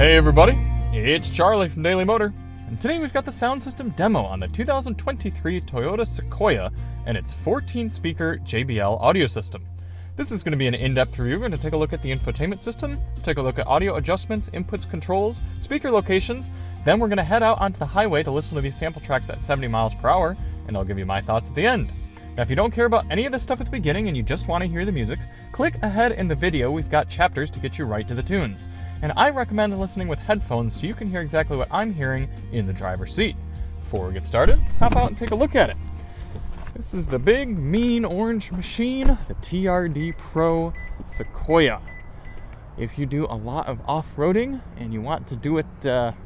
Hey everybody, it's Charlie from Daily Motor, and today we've got the sound system demo on the 2023 Toyota Sequoia and its 14-speaker JBL audio system. This is going to be an in-depth review. We're going to take a look at the infotainment system, take a look at audio adjustments, inputs, controls, speaker locations, then we're going to head out onto the highway to listen to these sample tracks at 70 miles per hour, and I'll give you my thoughts at the end. Now, if you don't care about any of this stuff at the beginning and you just want to hear the music, click ahead in the video. We've got chapters to get you right to the tunes. And I recommend listening with headphones so you can hear exactly what I'm hearing in the driver's seat. Before we get started, let's hop out and take a look at it. This is the big, mean orange machine, the TRD Pro Sequoia. If you do a lot of off-roading and you want to do it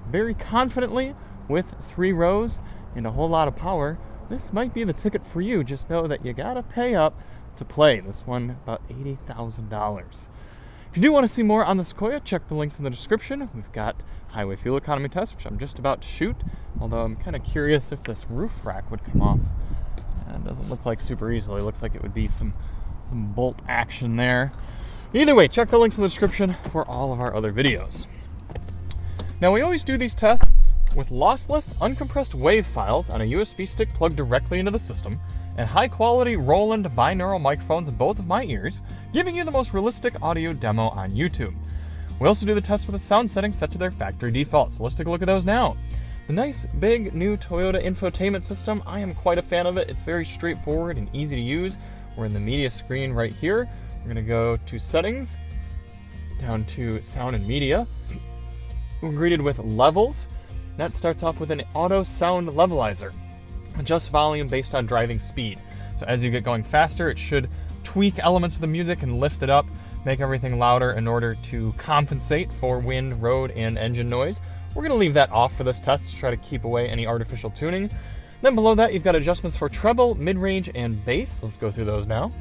very confidently with 3 rows and a whole lot of power, this might be the ticket for you. Just know that you gotta pay up to play. This one, about $80,000. If you do want to see more on the Sequoia, check the links in the description. We've got highway fuel economy test, which I'm just about to shoot, although I'm kind of curious if this roof rack would come off. It doesn't look like super easily. It looks like it would be some bolt action there. Either way, check the links in the description for all of our other videos. Now, we always do these tests with lossless, uncompressed WAV files on a USB stick plugged directly into the system, and high-quality Roland binaural microphones in both of my ears, giving you the most realistic audio demo on YouTube. We also do the test with the sound settings set to their factory default, so let's take a look at those now. The nice, big, new Toyota infotainment system, I am quite a fan of it. It's very straightforward and easy to use. We're in the media screen right here. We're going to go to settings, down to sound and media. We're greeted with levels. That starts off with an auto sound levelizer. Adjust volume based on driving speed. So as you get going faster, it should tweak elements of the music and lift it up, make everything louder in order to compensate for wind, road, and engine noise. We're going to leave that off for this test to try to keep away any artificial tuning. Then below that, you've got adjustments for treble, mid-range, and bass. Let's go through those now.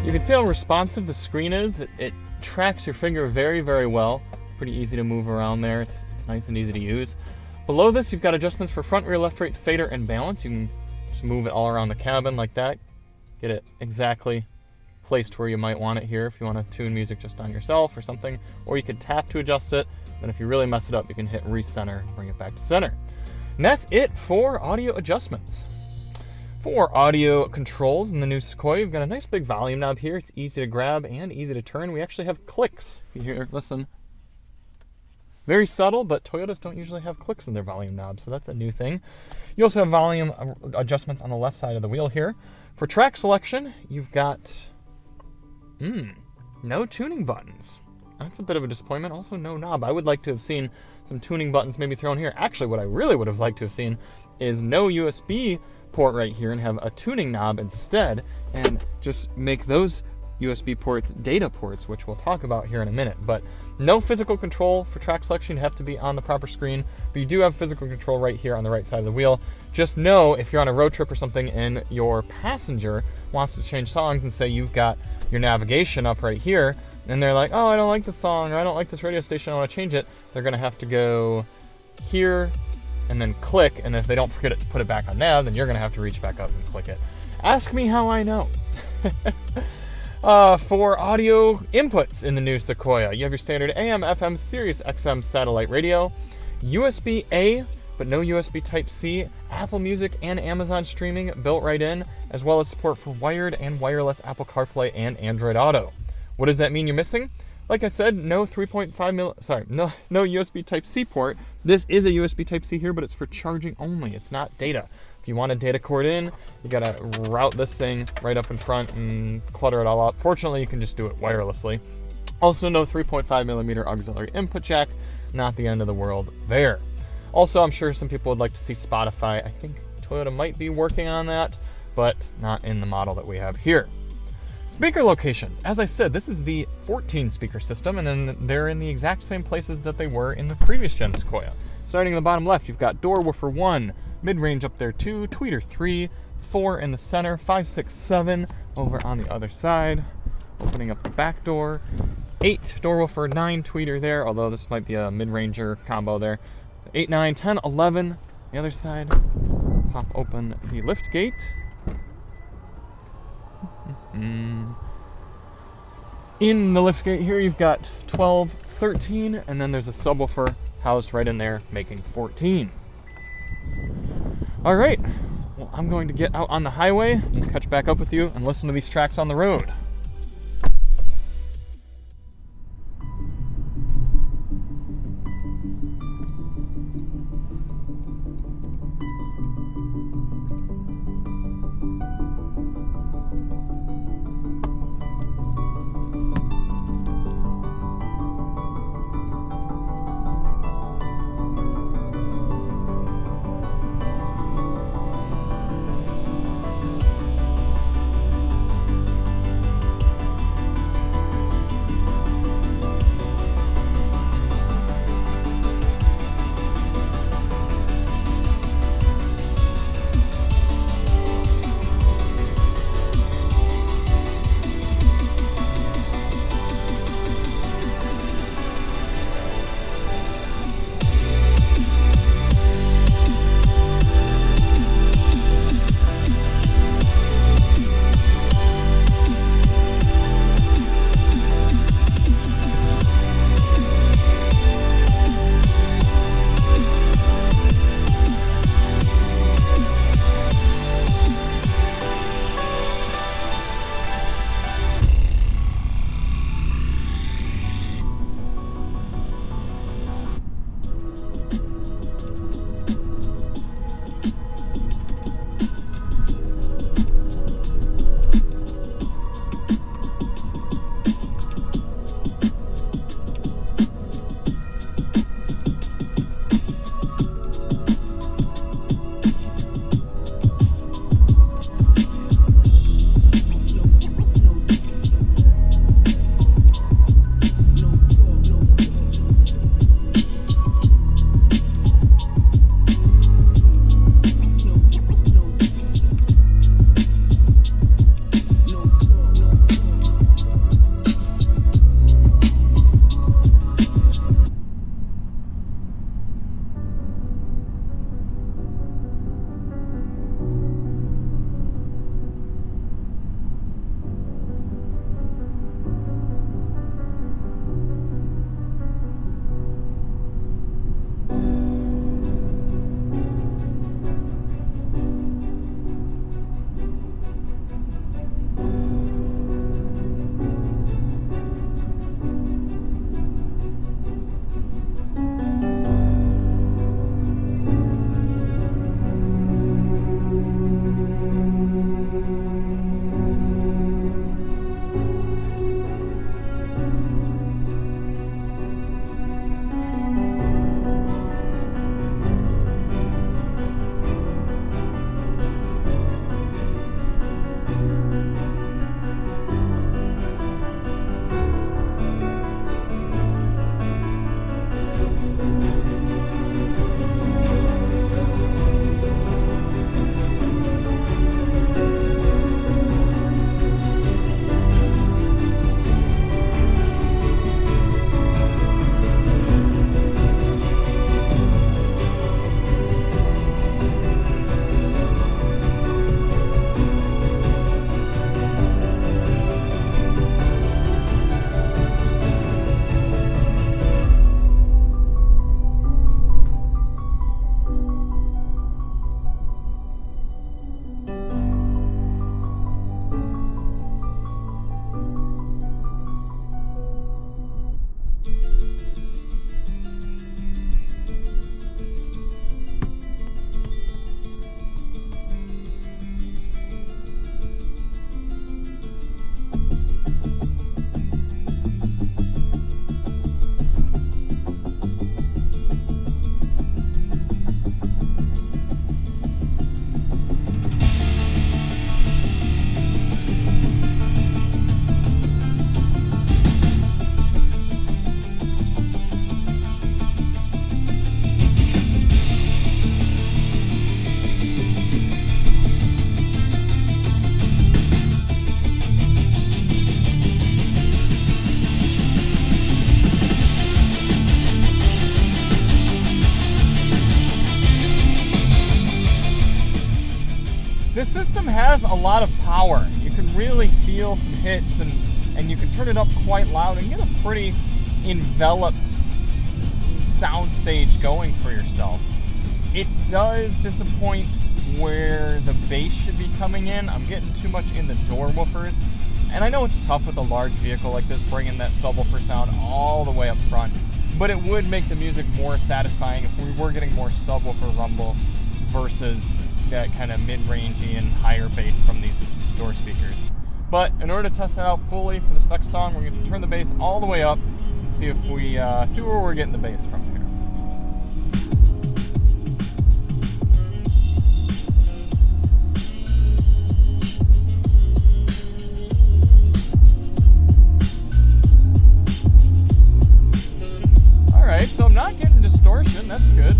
You can see how responsive the screen is. It tracks your finger very, very well. Pretty easy to move around there. It's nice and easy to use. Below this, you've got adjustments for front, rear, left, right, fader, and balance. You can just move it all around the cabin like that. Get it exactly placed where you might want it here if you want to tune music just on yourself or something. Or you could tap to adjust it. Then if you really mess it up, you can hit recenter, bring it back to center. And that's it for audio adjustments. For audio controls in the new Sequoia, we've got a nice big volume knob here. It's easy to grab and easy to turn. We actually have clicks. If you hear, listen. Very subtle, but Toyotas don't usually have clicks in their volume knob, so that's a new thing. You also have volume adjustments on the left side of the wheel here. For track selection, you've got no tuning buttons. That's a bit of a disappointment. Also, no knob. I would like to have seen some tuning buttons maybe thrown here. Actually, what I really would have liked to have seen is no USB port right here and have a tuning knob instead, and just make those USB ports data ports, which we'll talk about here in a minute. But no physical control for track selection. You have to be on the proper screen, but you do have physical control right here on the right side of the wheel. Just know if you're on a road trip or something and your passenger wants to change songs and say you've got your navigation up right here and they're like, oh, I don't like this song, or I don't like this radio station, I want to change it, they're going to have to go here and then click, and if they don't forget to put it back on nav, then you're going to have to reach back up and click it. Ask me how I know. For audio inputs in the new Sequoia, you have your standard AM, FM, Sirius XM satellite radio, USB-A, but no USB Type-C, Apple Music and Amazon streaming built right in, as well as support for wired and wireless Apple CarPlay and Android Auto. What does that mean you're missing? Like I said, no no USB Type-C port. This is a USB Type-C here, but it's for charging only. It's not data. If you want a data cord in, you gotta route this thing right up in front and clutter it all up. Fortunately, you can just do it wirelessly. Also, no 3.5mm auxiliary input jack. Not the end of the world there. Also, I'm sure some people would like to see Spotify. I think Toyota might be working on that, but not in the model that we have here. Speaker locations. As I said, this is the 14 speaker system, and then they're in the exact same places that they were in the previous gen Sequoia. Starting in the bottom left, you've got door woofer 1, mid-range up there 2, tweeter 3, 4 in the center, 5, 6, 7 over on the other side. Opening up the back door, 8 door woofer, 9 tweeter there, although this might be a mid-ranger combo there. 8, 9, 10, 11 the other side. Pop open the lift gate. In the lift gate here, you've got 12, 13, and then there's a subwoofer housed right in there, making 14. All right, well, I'm going to get out on the highway and catch back up with you and listen to these tracks on the road. this system has a lot of power. You can really feel some hits, and you can turn it up quite loud and get a pretty enveloped soundstage going for yourself. It does disappoint where the bass should be coming in. I'm getting too much in the door woofers, and I know it's tough with a large vehicle like this, bringing that subwoofer sound all the way up front, but it would make the music more satisfying if we were getting more subwoofer rumble versus that kind of mid-rangey and higher bass from these door speakers. But in order to test that out fully for this next song, we're going to turn the bass all the way up and see if we see where we're getting the bass from here. Alright, so I'm not getting distortion, that's good.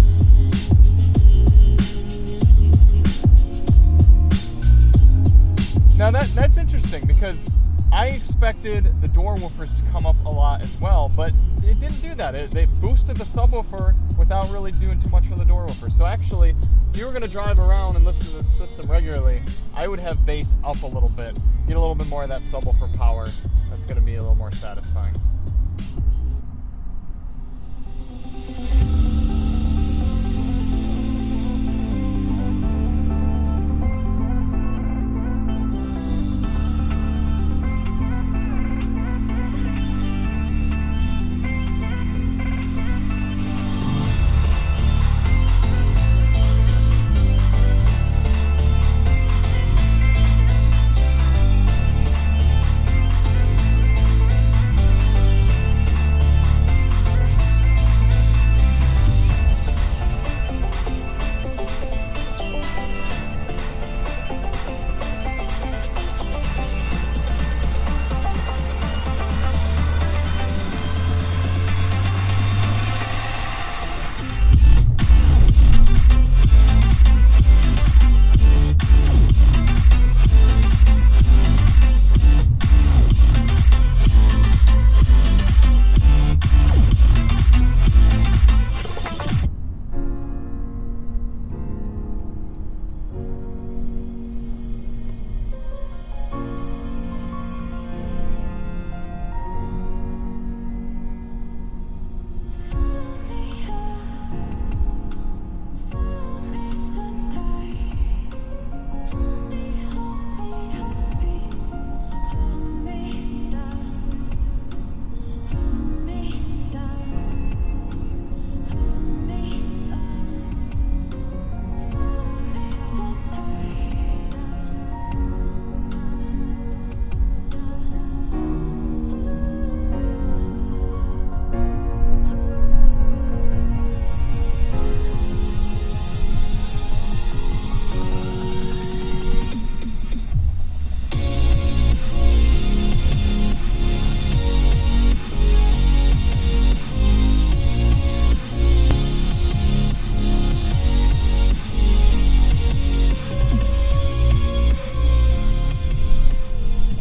Now that's interesting because I expected the door woofers to come up a lot as well, but it didn't do that. It boosted the subwoofer without really doing too much for the door woofer. So actually, if you were going to drive around and listen to this system regularly, I would have bass up a little bit, get a little bit more of that subwoofer power. That's going to be a little more satisfying.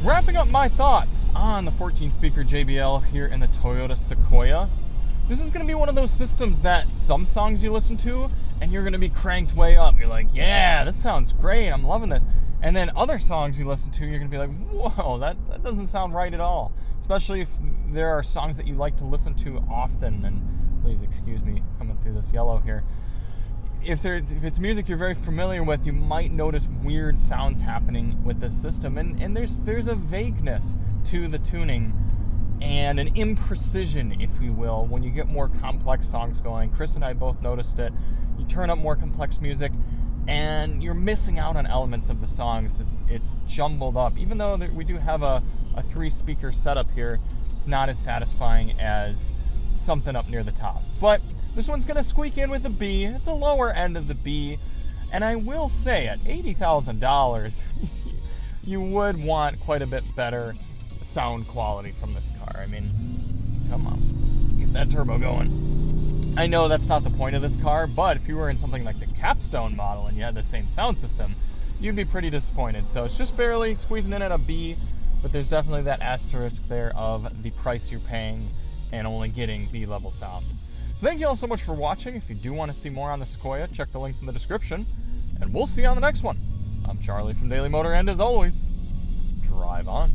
Wrapping up my thoughts on the 14-speaker JBL here in the Toyota Sequoia. This is going to be one of those systems that some songs you listen to and you're going to be cranked way up. You're like, yeah, this sounds great. I'm loving this. And then other songs you listen to, you're going to be like, whoa, that doesn't sound right at all. Especially if there are songs that you like to listen to often. And please excuse me coming through this yellow here. If it's music you're very familiar with, you might notice weird sounds happening with this system, and there's a vagueness to the tuning and an imprecision, if you will, when you get more complex songs going. Chris and I both noticed it. You turn up more complex music, and you're missing out on elements of the songs. It's jumbled up. Even though we do have a 3-speaker setup here, it's not as satisfying as something up near the top. But this one's going to squeak in with a B. It's a lower end of the B. And I will say, at $80,000, you would want quite a bit better sound quality from this car. I mean, come on. Get that turbo going. I know that's not the point of this car, but if you were in something like the Capstone model and you had the same sound system, you'd be pretty disappointed. So it's just barely squeezing in at a B, but there's definitely that asterisk there of the price you're paying and only getting B-level sound. So thank you all so much for watching. If you do want to see more on the Sequoia, check the links in the description, and we'll see you on the next one. I'm Charlie from Daily Motor, and as always, drive on.